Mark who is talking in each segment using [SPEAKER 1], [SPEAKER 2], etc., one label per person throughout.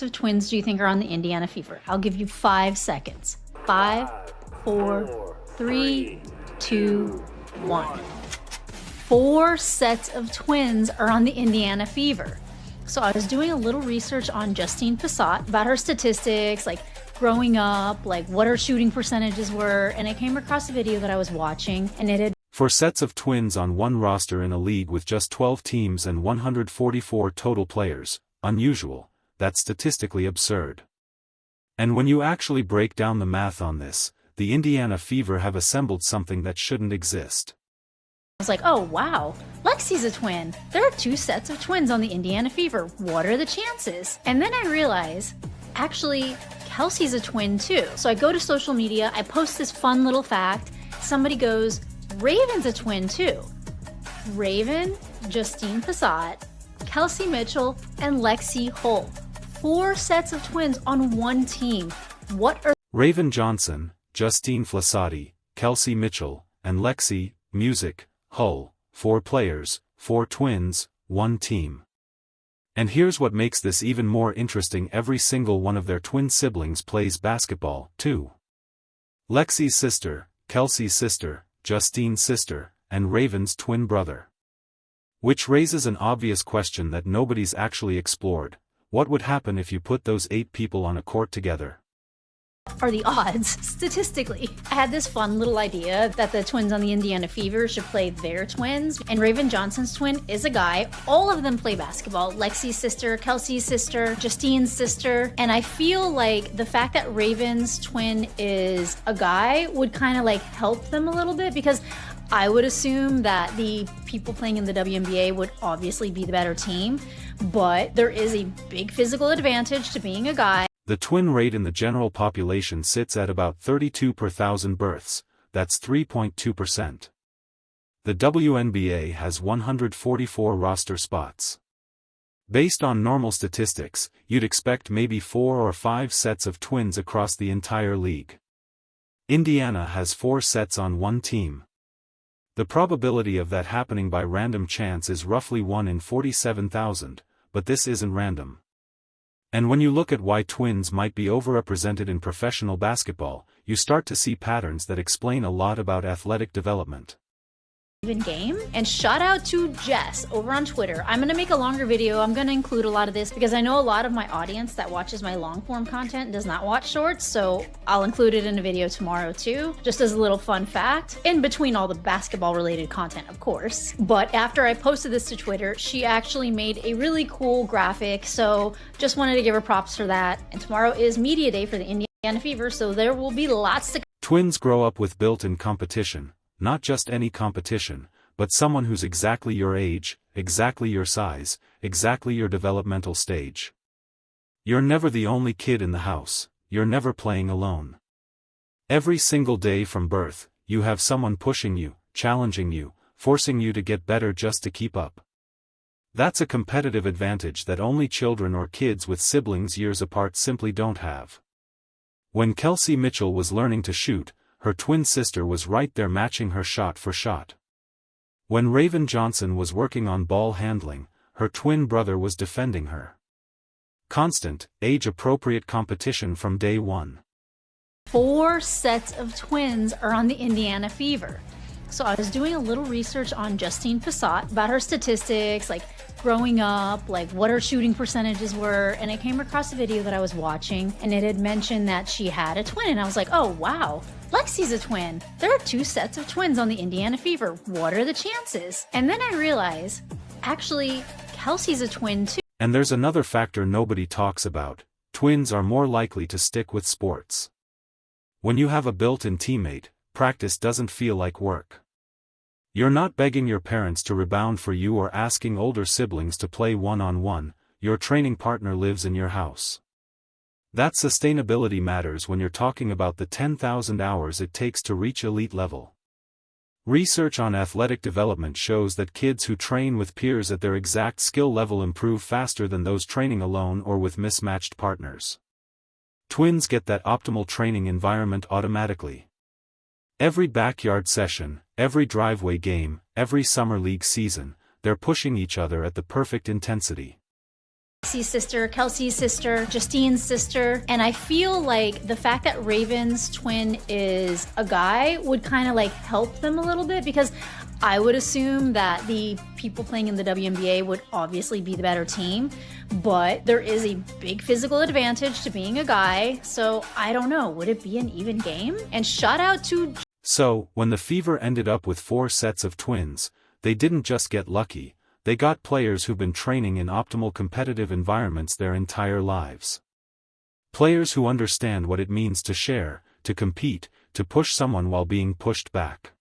[SPEAKER 1] Of twins do you think are on the Indiana Fever? I'll give you 5 seconds. 5, 4, 3, 2, 1. 4 sets of twins are on the Indiana Fever. So I was doing a little research on Justine Passat about her statistics, like growing up, like what her shooting percentages were, and I came across a video that I was watching, and it had
[SPEAKER 2] 4 sets of twins on one roster in a league with just 12 teams and 144 total players. Unusual. That's statistically absurd. And when you actually break down the math on this, the Indiana Fever have assembled something that shouldn't exist.
[SPEAKER 1] I was like, oh wow, Lexi's a twin. There are 2 sets of twins on the Indiana Fever. What are the chances? And then I realize, actually, Kelsey's a twin too. So I go to social media, I post this fun little fact. Somebody goes, Raven's a twin too. Raven, Justine Passat, Kelsey Mitchell, and Lexi Hull. 4 sets of twins on one team. What are
[SPEAKER 2] Raven Johnson, Justine Flassati, Kelsey Mitchell, and Lexi, Music, Hull, 4 players, 4 twins, 1 team. And here's what makes this even more interesting: every single one of their twin siblings plays basketball, too. Lexi's sister, Kelsey's sister, Justine's sister, and Raven's twin brother. Which raises an obvious question that nobody's actually explored. What would happen if you put those 8 people on a court together?
[SPEAKER 1] Are the odds, statistically? I had this fun little idea that the twins on the Indiana Fever should play their twins, and Raven Johnson's twin is a guy. All of them play basketball. Lexi's sister, Kelsey's sister, Justine's sister, and I feel like the fact that Raven's twin is a guy would kind of like help them a little bit, because I would assume that the people playing in the WNBA would obviously be the better team, but there is a big physical advantage to being a guy.
[SPEAKER 2] The twin rate in the general population sits at about 32 per thousand births, that's 3.2%. The WNBA has 144 roster spots. Based on normal statistics, you'd expect maybe 4 or 5 sets of twins across the entire league. Indiana has 4 sets on one team. The probability of that happening by random chance is roughly 1 in 47,000, but this isn't random. And when you look at why twins might be overrepresented in professional basketball, you start to see patterns that explain a lot about athletic development.
[SPEAKER 1] Game. And shout out to Jess over on Twitter. I'm gonna make a longer video. I'm gonna include a lot of this because I know a lot of my audience that watches my long form content does not watch shorts, so I'll include it in a video tomorrow too, just as a little fun fact, in between all the basketball related content, of course. But after I posted this to Twitter, she actually made a really cool graphic, so just wanted to give her props for that. And tomorrow is media day for the Indiana Fever, so there will be lots to.
[SPEAKER 2] Twins grow up with built-in competition. Not just any competition, but someone who's exactly your age, exactly your size, exactly your developmental stage. You're never the only kid in the house, you're never playing alone. Every single day from birth, you have someone pushing you, challenging you, forcing you to get better just to keep up. That's a competitive advantage that only children or kids with siblings years apart simply don't have. When Kelsey Mitchell was learning to shoot, her twin sister was right there matching her shot for shot. When Raven Johnson was working on ball handling, her twin brother was defending her. Constant, age-appropriate competition from day one.
[SPEAKER 1] 4 sets of twins are on the Indiana Fever. So I was doing a little research on Justine Passat about her statistics, like growing up, like what her shooting percentages were, and I came across a video that I was watching, and it had mentioned that she had a twin, and I was like, oh wow, Lexi's a twin. There are 2 sets of twins on the Indiana Fever. What are the chances? And then I realized, actually, Kelsey's a twin too.
[SPEAKER 2] And there's another factor nobody talks about: twins are more likely to stick with sports. When you have a built-in teammate, practice doesn't feel like work. You're not begging your parents to rebound for you or asking older siblings to play one-on-one, your training partner lives in your house. That sustainability matters when you're talking about the 10,000 hours it takes to reach elite level. Research on athletic development shows that kids who train with peers at their exact skill level improve faster than those training alone or with mismatched partners. Twins get that optimal training environment automatically. Every backyard session, every driveway game, every summer league season, they're pushing each other at the perfect intensity.
[SPEAKER 1] Lexie's sister, Kelsey's sister, Justine's sister, and I feel like the fact that Raven's twin is a guy would kind of like help them a little bit, because I would assume that the people playing in the WNBA would obviously be the better team, but there is a big physical advantage to being a guy, so I don't know, would it be an even game? And shout out to...
[SPEAKER 2] So, when the Fever ended up with 4 sets of twins, they didn't just get lucky. They got players who've been training in optimal competitive environments their entire lives. Players who understand what it means to share, to compete, to push someone while being pushed back.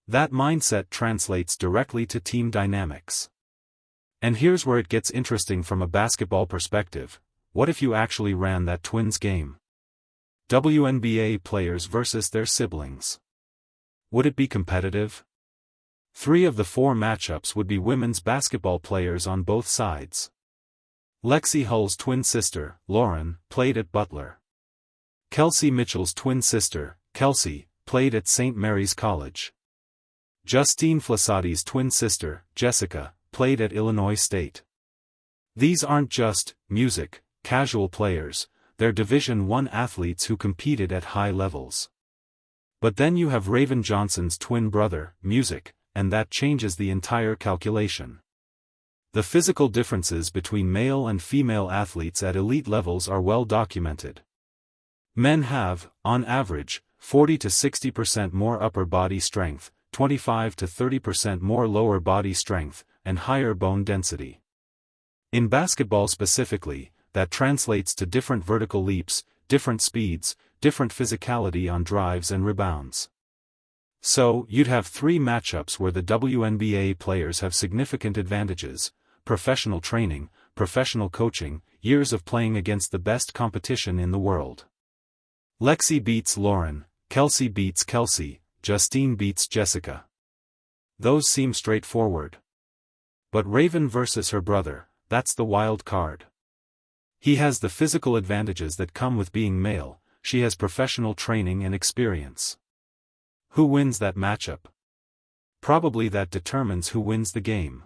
[SPEAKER 2] That mindset translates directly to team dynamics. And here's where it gets interesting from a basketball perspective. What if you actually ran that twins game? WNBA players versus their siblings. Would it be competitive? 3 of the 4 matchups would be women's basketball players on both sides. Lexie Hull's twin sister, Lauren, played at Butler. Kelsey Mitchell's twin sister, Kelsey, played at St. Mary's College. Justine Flassati's twin sister, Jessica, played at Illinois State. These aren't just music, casual players, they're Division I athletes who competed at high levels. But then you have Raven Johnson's twin brother, music, and that changes the entire calculation. The physical differences between male and female athletes at elite levels are well documented. Men have, on average, 40 to 60% more upper body strength, 25 to 30% more lower body strength, and higher bone density. In basketball specifically, that translates to different vertical leaps, different speeds, different physicality on drives and rebounds. So, you'd have 3 matchups where the WNBA players have significant advantages: professional training, professional coaching, years of playing against the best competition in the world. Lexie beats Lauren, Kelsey beats Kelsey, Justine beats Jessica. Those seem straightforward. But Raven versus her brother, that's the wild card. He has the physical advantages that come with being male, she has professional training and experience. Who wins that matchup? Probably that determines who wins the game.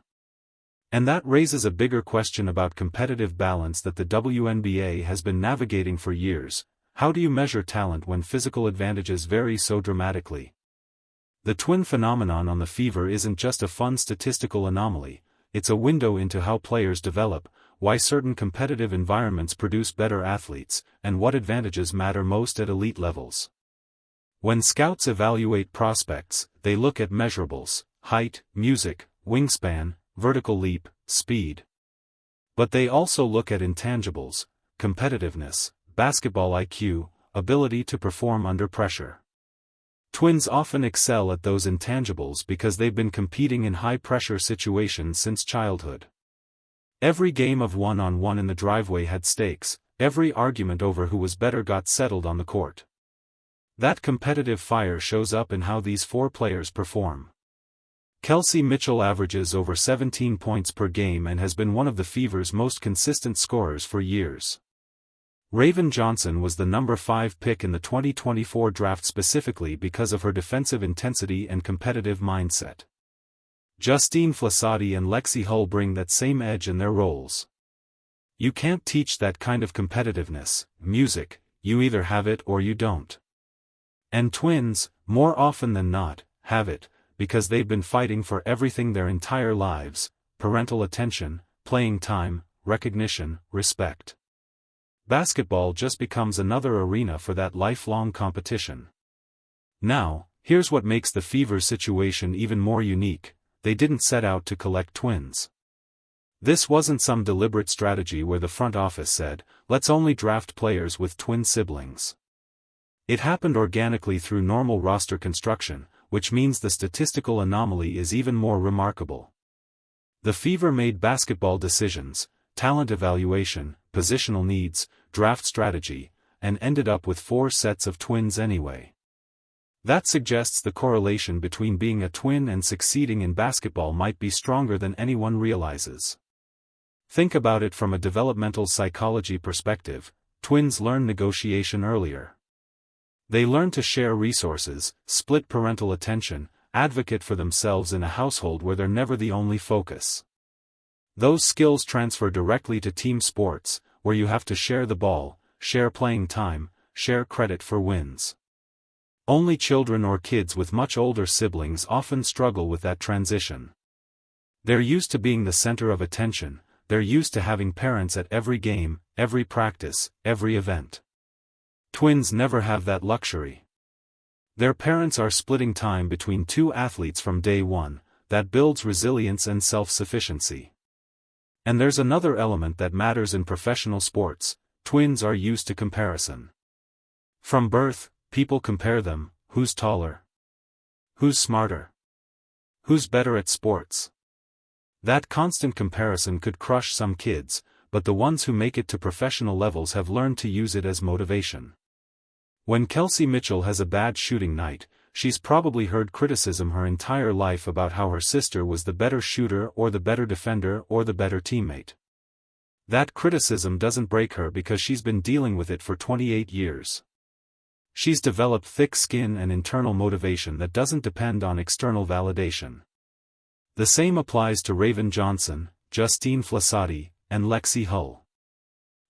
[SPEAKER 2] And that raises a bigger question about competitive balance that the WNBA has been navigating for years. How do you measure talent when physical advantages vary so dramatically? The twin phenomenon on the Fever isn't just a fun statistical anomaly, it's a window into how players develop, why certain competitive environments produce better athletes, and what advantages matter most at elite levels. When scouts evaluate prospects, they look at measurables: height, music, wingspan, vertical leap, speed. But they also look at intangibles: competitiveness, basketball IQ, ability to perform under pressure. Twins often excel at those intangibles because they've been competing in high-pressure situations since childhood. Every game of one-on-one in the driveway had stakes, every argument over who was better got settled on the court. That competitive fire shows up in how these 4 players perform. Kelsey Mitchell averages over 17 points per game and has been one of the Fever's most consistent scorers for years. Raven Johnson was the number 5 pick in the 2024 draft specifically because of her defensive intensity and competitive mindset. Justine Flassati and Lexie Hull bring that same edge in their roles. You can't teach that kind of competitiveness, music, you either have it or you don't. And twins, more often than not, have it, because they've been fighting for everything their entire lives: parental attention, playing time, recognition, respect. Basketball just becomes another arena for that lifelong competition. Now, here's what makes the Fever's situation even more unique: they didn't set out to collect twins. This wasn't some deliberate strategy where the front office said, let's only draft players with twin siblings. It happened organically through normal roster construction, which means the statistical anomaly is even more remarkable. The Fever made basketball decisions, talent evaluation, positional needs, draft strategy, and ended up with 4 sets of twins anyway. That suggests the correlation between being a twin and succeeding in basketball might be stronger than anyone realizes. Think about it from a developmental psychology perspective: twins learn negotiation earlier. They learn to share resources, split parental attention, advocate for themselves in a household where they're never the only focus. Those skills transfer directly to team sports, where you have to share the ball, share playing time, share credit for wins. Only children or kids with much older siblings often struggle with that transition. They're used to being the center of attention, they're used to having parents at every game, every practice, every event. Twins never have that luxury. Their parents are splitting time between two athletes from day one. That builds resilience and self-sufficiency. And there's another element that matters in professional sports: twins are used to comparison. From birth, people compare them: who's taller? Who's smarter? Who's better at sports? That constant comparison could crush some kids, but the ones who make it to professional levels have learned to use it as motivation. When Kelsey Mitchell has a bad shooting night, she's probably heard criticism her entire life about how her sister was the better shooter or the better defender or the better teammate. That criticism doesn't break her because she's been dealing with it for 28 years. She's developed thick skin and internal motivation that doesn't depend on external validation. The same applies to Raven Johnson, Justine Flassati, and Lexi Hull.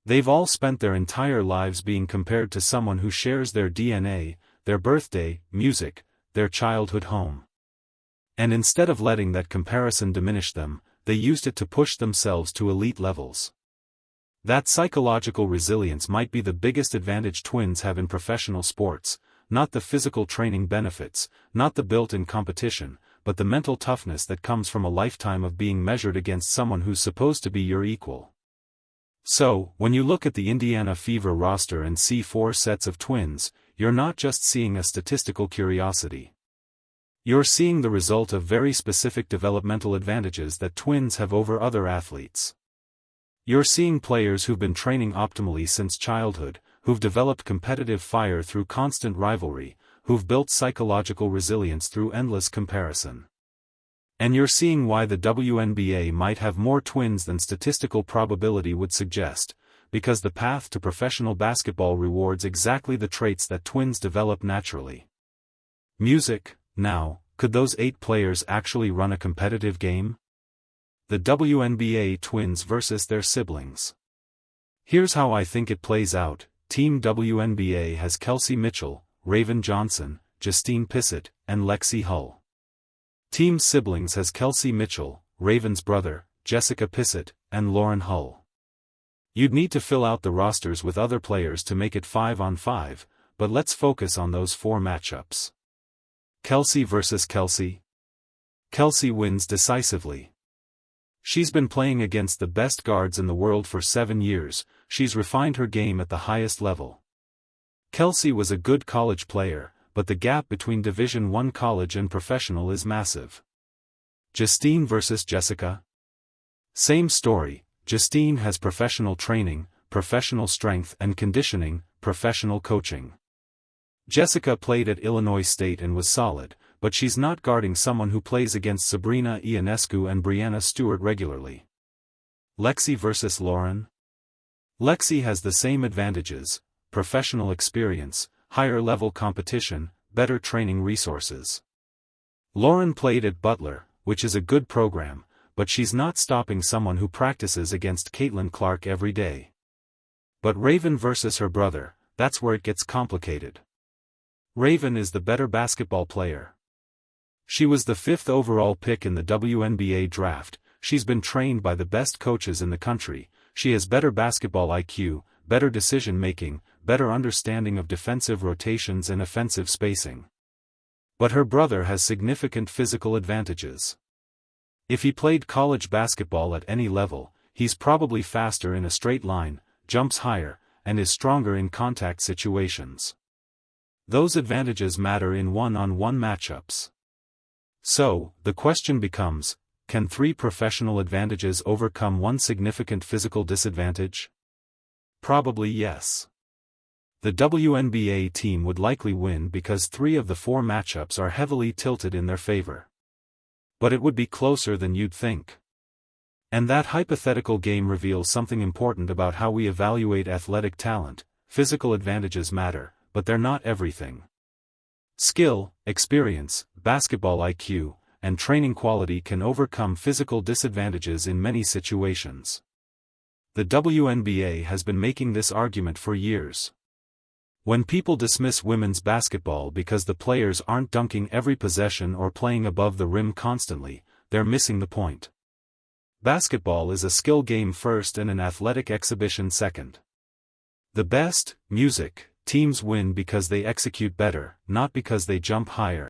[SPEAKER 2] They've all spent their entire lives being compared to someone who shares their DNA, their birthday, music, their childhood home. And instead of letting that comparison diminish them, they used it to push themselves to elite levels. That psychological resilience might be the biggest advantage twins have in professional sports, not the physical training benefits, not the built-in competition, but the mental toughness that comes from a lifetime of being measured against someone who's supposed to be your equal. So, when you look at the Indiana Fever roster and see 4 sets of twins, you're not just seeing a statistical curiosity. You're seeing the result of very specific developmental advantages that twins have over other athletes. You're seeing players who've been training optimally since childhood, who've developed competitive fire through constant rivalry, who've built psychological resilience through endless comparison. And you're seeing why the WNBA might have more twins than statistical probability would suggest, because the path to professional basketball rewards exactly the traits that twins develop naturally. Music. Now, could those 8 players actually run a competitive game? The WNBA twins versus their siblings. Here's how I think it plays out. Team WNBA has Kelsey Mitchell, Raven Johnson, Justine Pissett, and Lexi Hull. Team Siblings has Kelsey Mitchell, Raven's brother, Jessica Pissett, and Lauren Hull. You'd need to fill out the rosters with other players to make it 5-on-5, but let's focus on those 4 matchups. Kelsey versus Kelsey. Kelsey wins decisively. She's been playing against the best guards in the world for 7 years, she's refined her game at the highest level. Kelsey was a good college player, but the gap between Division I college and professional is massive. Justine versus Jessica. Same story. Justine has professional training, professional strength and conditioning, professional coaching. Jessica played at Illinois State and was solid, but she's not guarding someone who plays against Sabrina Ionescu and Brianna Stewart regularly. Lexi versus Lauren. Lexi has the same advantages: professional experience, higher-level competition, better training resources. Lauren played at Butler, which is a good program, but she's not stopping someone who practices against Caitlin Clark every day. But Raven versus her brother, that's where it gets complicated. Raven is the better basketball player. She was the 5th overall pick in the WNBA draft, she's been trained by the best coaches in the country, she has better basketball IQ, better decision-making, better understanding of defensive rotations and offensive spacing. But her brother has significant physical advantages. If he played college basketball at any level, he's probably faster in a straight line, jumps higher, and is stronger in contact situations. Those advantages matter in one-on-one matchups. So, the question becomes, can 3 professional advantages overcome 1 significant physical disadvantage? Probably yes. The WNBA team would likely win because 3 of the 4 matchups are heavily tilted in their favor. But it would be closer than you'd think. And that hypothetical game reveals something important about how we evaluate athletic talent. Physical advantages matter, but they're not everything. Skill, experience, basketball IQ, and training quality can overcome physical disadvantages in many situations. The WNBA has been making this argument for years. When people dismiss women's basketball because the players aren't dunking every possession or playing above the rim constantly, they're missing the point. Basketball is a skill game first and an athletic exhibition second. The best, music, teams win because they execute better, not because they jump higher.